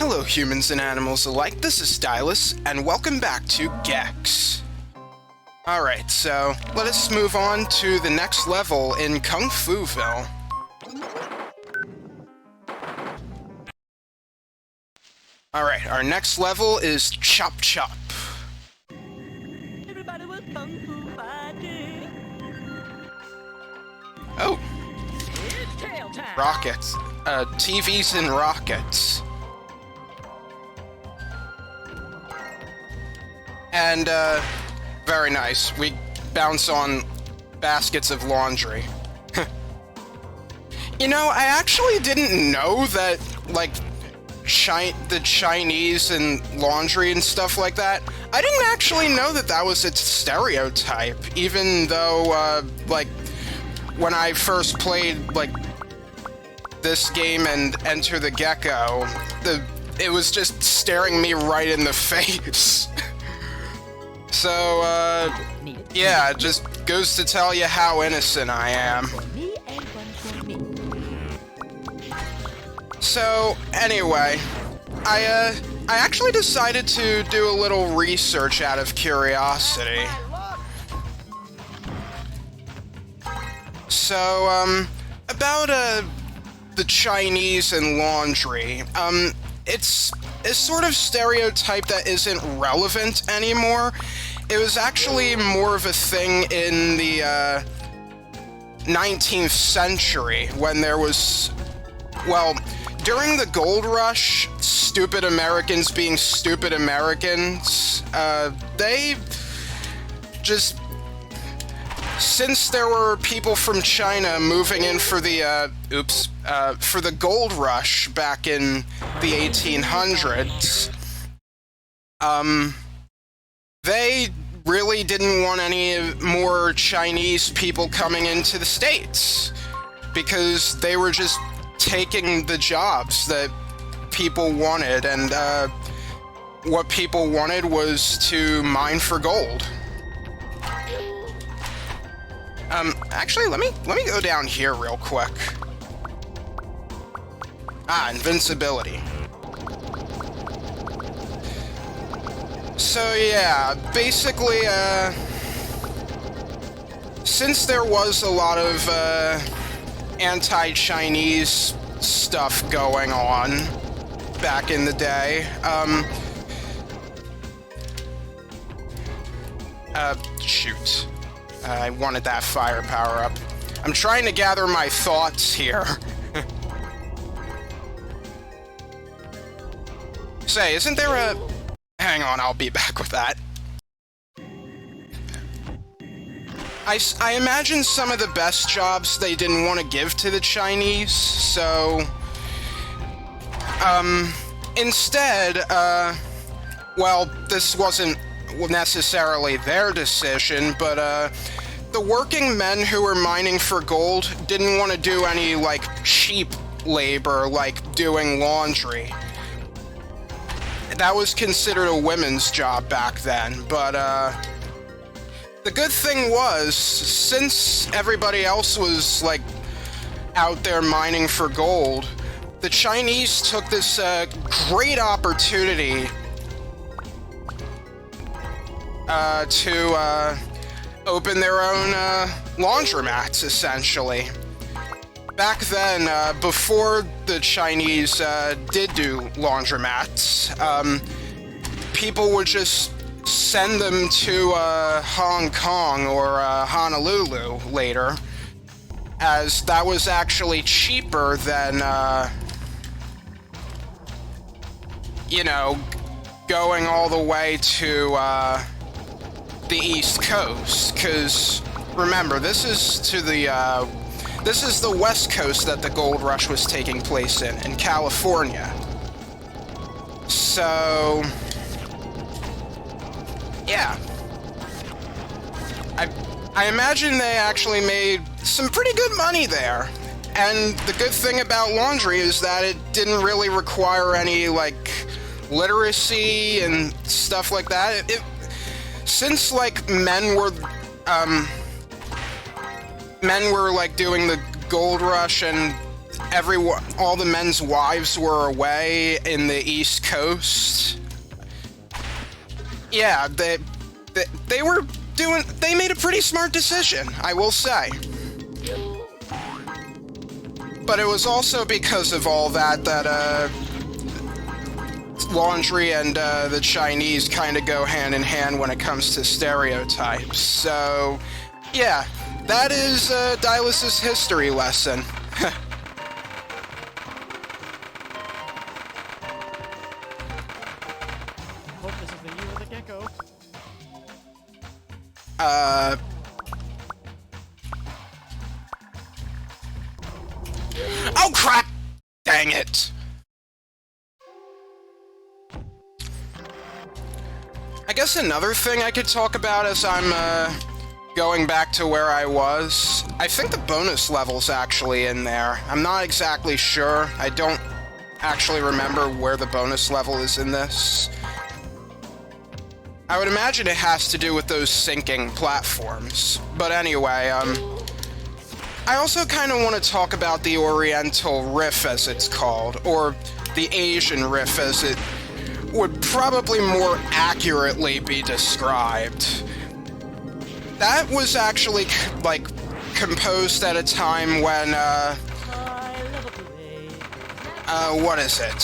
Hello humans and animals alike, this is Stylus, and welcome back to Gex. Alright, so let us move on to the next level in Kung Fu-ville. Alright, our next level is Chop Chop. Everybody was kung fu fighting. Oh, It's tail time. rockets. TVs and rockets. And, very nice. We bounce on baskets of laundry. You know, I actually didn't know that, like, the Chinese and laundry and stuff like that. I didn't actually know that that was a stereotype, even though, like, when I first played, like, this game and Enter the Gecko, it was just staring me right in the face. So, yeah, it just goes to tell you how innocent I am. Me and one for me. So, anyway, I actually decided to do a little research out of curiosity. So, about, the Chinese and laundry, it's a sort of stereotype that isn't relevant anymore. It was actually more of a thing in the, 19th century, when there was, well, during the gold rush, stupid Americans being stupid Americans, they just, since there were people from China moving in for the, for the gold rush back in the 1800s, they really didn't want any more Chinese people coming into the States, because they were just taking the jobs that people wanted, and what people wanted was to mine for gold. Actually, let me go down here real quick. Ah, invincibility. So yeah, basically, since there was a lot of, anti-Chinese stuff going on back in the day, shoot. I wanted that fire power-up. I'm trying to gather my thoughts here. Say, isn't there a... Hang on, I'll be back with that. I imagine some of the best jobs they didn't want to give to the Chinese, so... instead, well, this wasn't necessarily their decision, but, the working men who were mining for gold didn't want to do any, like, cheap labor, like doing laundry. That was considered a women's job back then, but, the good thing was, since everybody else was, like, out there mining for gold, the Chinese took this, great opportunity to, open their own, laundromats, essentially. Back then, before the Chinese, did do laundromats, people would just send them to, Hong Kong or, Honolulu later, as that was actually cheaper than, you know, going all the way to, the East Coast, because, remember, this is the West Coast that the gold rush was taking place in California. So... yeah. I imagine they actually made some pretty good money there. And the good thing about laundry is that it didn't really require any, like, literacy and stuff like that. Since, like, men were, like, doing the gold rush and all the men's wives were away in the East Coast. Yeah, they made a pretty smart decision, I will say. But it was also because of all that laundry and the Chinese kind of go hand in hand when it comes to stereotypes. So, yeah, that is Dylus's history lesson. Hope this is the year of the gecko. Oh crap! Dang it! I guess another thing I could talk about as I'm going back to where I was, I think the bonus level's actually in there. I'm not exactly sure. I don't actually remember where the bonus level is in this. I would imagine it has to do with those sinking platforms. But anyway, I also kind of want to talk about the Oriental Riff, as it's called, or the Asian Riff, as it would probably more accurately be described. That was actually, like, composed at a time when, what is it?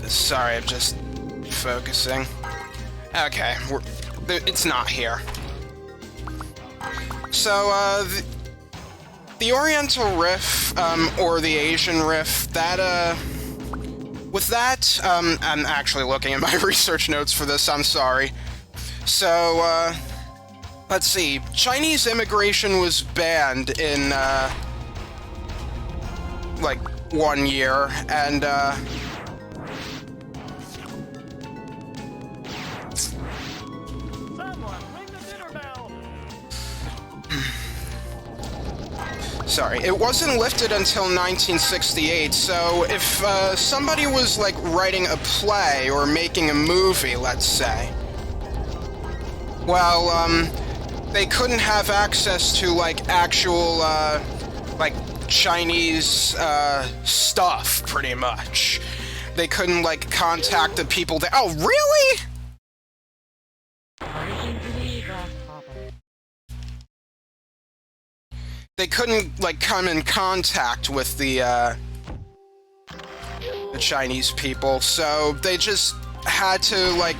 Sorry, I'm just focusing. Okay, it's not here. So, the Oriental Riff, or the Asian Riff, that, with that, I'm actually looking at my research notes for this, I'm sorry. So, let's see, Chinese immigration was banned in, like, 1 year, and, sorry, it wasn't lifted until 1968, so if somebody was, like, writing a play or making a movie, let's say, well, they couldn't have access to, like, actual, like, Chinese, stuff, pretty much. They couldn't, like, contact the people that— Oh, really?! They couldn't, like, come in contact with the Chinese people, so they just had to, like,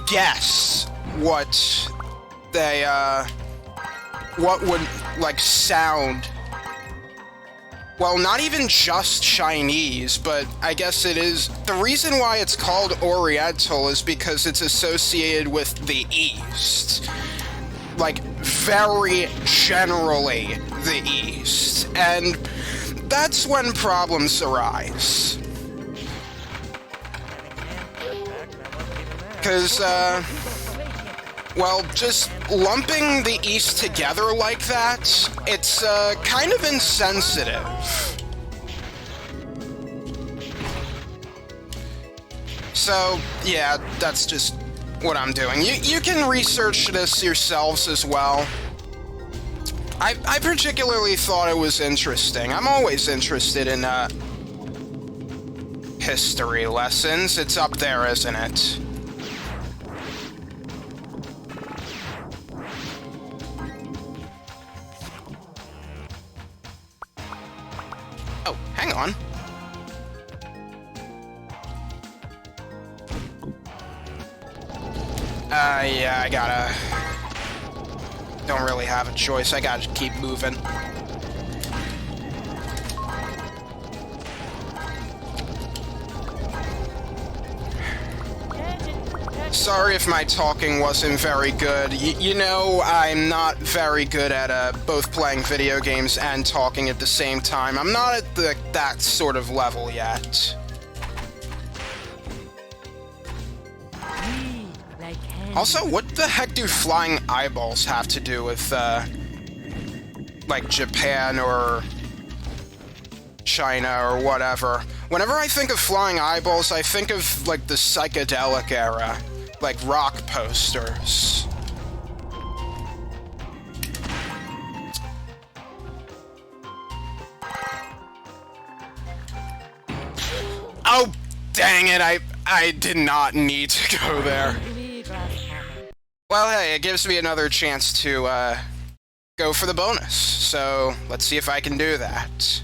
guess what they, what would, like, sound. Well, not even just Chinese, but I guess it is— the reason why it's called Oriental is because it's associated with the East. Like, very generally the East. And that's when problems arise. Because, well, just lumping the East together like that, it's, kind of insensitive. So, yeah, that's just what I'm doing. You can research this yourselves as well. I particularly thought it was interesting. I'm always interested in, history lessons. It's up there, isn't it? Oh, hang on. Yeah, I gotta— don't really have a choice. I gotta keep moving. Sorry if my talking wasn't very good. You know, I'm not very good at both playing video games and talking at the same time. I'm not at that sort of level yet. Also, what the heck do flying eyeballs have to do with, like, Japan or China or whatever? Whenever I think of flying eyeballs, I think of, like, the psychedelic era. like rock posters. Oh, dang it, I did not need to go there. Well, hey, it gives me another chance to, go for the bonus. So, let's see if I can do that.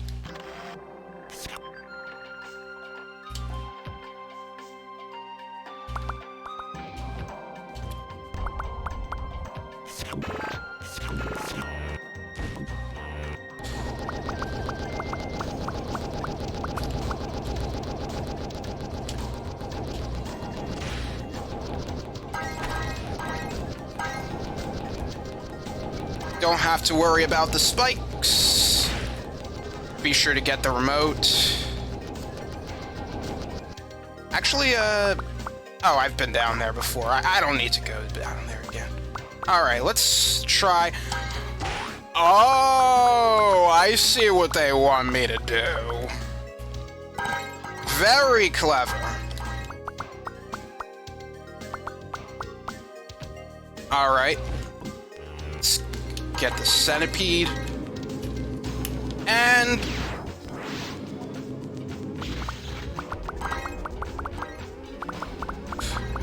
Don't have to worry about the spikes. Be sure to get the remote. Actually, oh, I've been down there before. I don't need to go down there again. Alright, let's try. Oh, I see what they want me to do. Very clever. Alright. Let's get the centipede. And...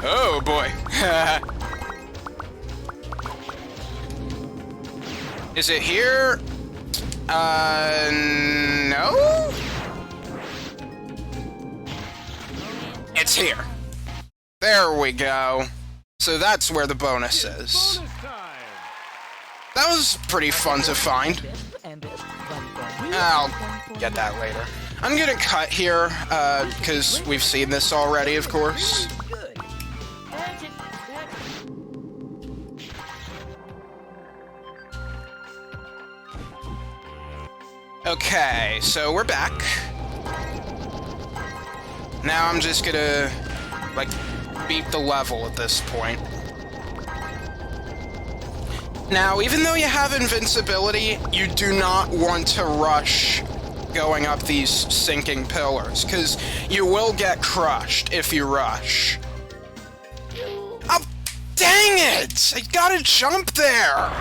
oh boy. Is it here? No? It's here. There we go. So that's where the bonus is. That was pretty fun to find. I'll get that later. I'm gonna cut here, because we've seen this already, of course. Okay, so we're back. Now I'm just gonna, like, beat the level at this point. Now, even though you have invincibility, you do not want to rush going up these sinking pillars, because you will get crushed if you rush. Oh, dang it! I gotta jump there!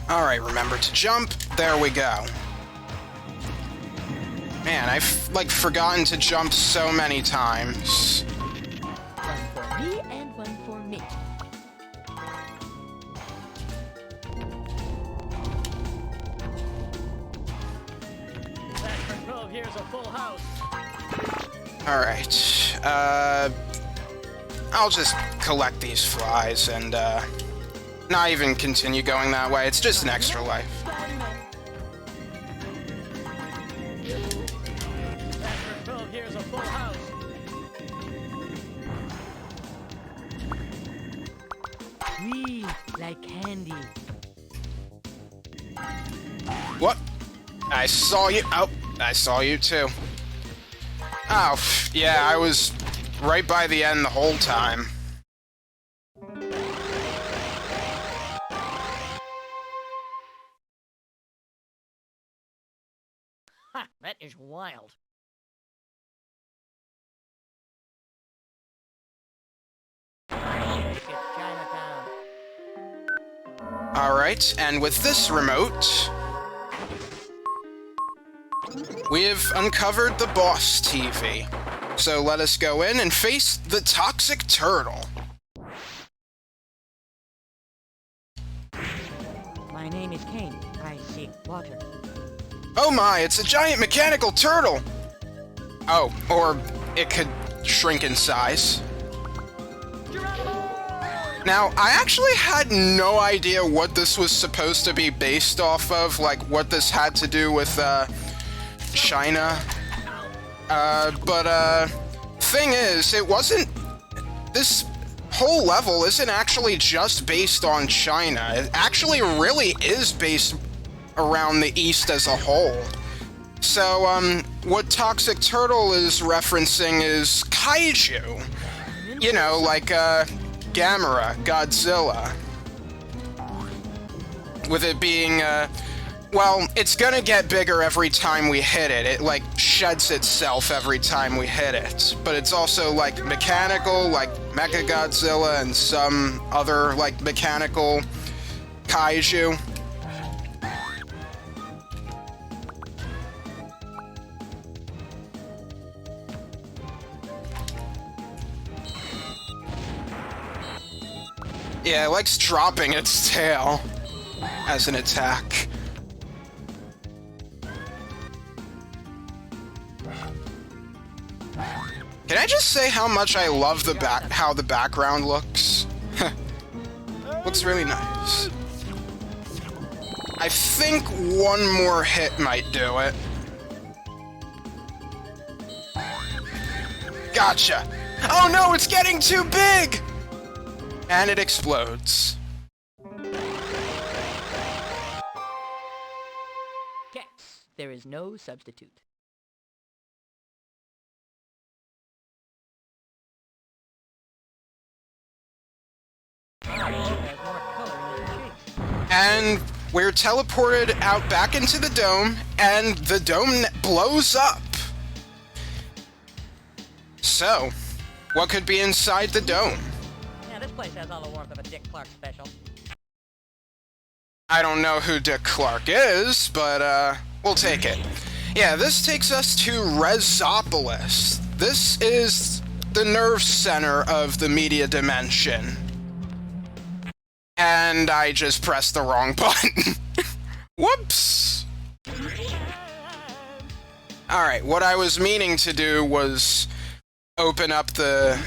Alright, remember to jump. There we go. Man, I've, like, forgotten to jump so many times. One for me and one for me. Saturn 12 here's a full house. Alright, I'll just collect these flies and, not even continue going that way. It's just an extra life. Saturn 12 here's a full house. Sweet like candy. What? I saw you. Oh, I saw you too. Oh, yeah, I was right by the end the whole time. Ha! That is wild. It's Chinatown. Alright, and with this remote, we have uncovered the boss TV. So let us go in and face the toxic turtle. My name is Kane. I seek water. Oh my, it's a giant mechanical turtle! Oh, or it could shrink in size. Now, I actually had no idea what this was supposed to be based off of, like what this had to do with, China. Thing is, it wasn't... this whole level isn't actually just based on China. It actually really is based around the East as a whole. So, what Toxic Turtle is referencing is kaiju. You know, like, Gamera, Godzilla. with it being, well, it's gonna get bigger every time we hit it. It, like, sheds itself every time we hit it. But it's also, like, mechanical, like Mechagodzilla and some other, like, mechanical kaiju. Yeah, it likes dropping its tail as an attack. Can I just say how much I love how the background looks? Looks really nice. I think one more hit might do it. Gotcha! Oh no, it's getting too big! And it explodes. Cats. There is no substitute. And we're teleported out back into the dome, and the dome blows up. So, what could be inside the dome? Yeah, this place has all the warmth of a Dick Clark special. I don't know who Dick Clark is, but we'll take it. Yeah, this takes us to Resopolis. This is the nerve center of the media dimension. And I just pressed the wrong button. Whoops! Alright, what I was meaning to do was open up the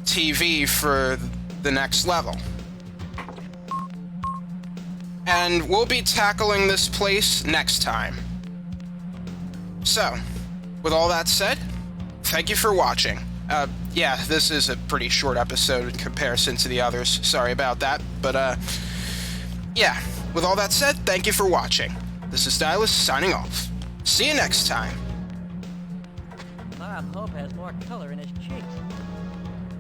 TV for the next level. And we'll be tackling this place next time. So, with all that said, thank you for watching. Yeah, this is a pretty short episode in comparison to the others. Sorry about that, but yeah, with all that said, thank you for watching. This is Stylus signing off. See you next time. Bob Hope has more color in his cheeks.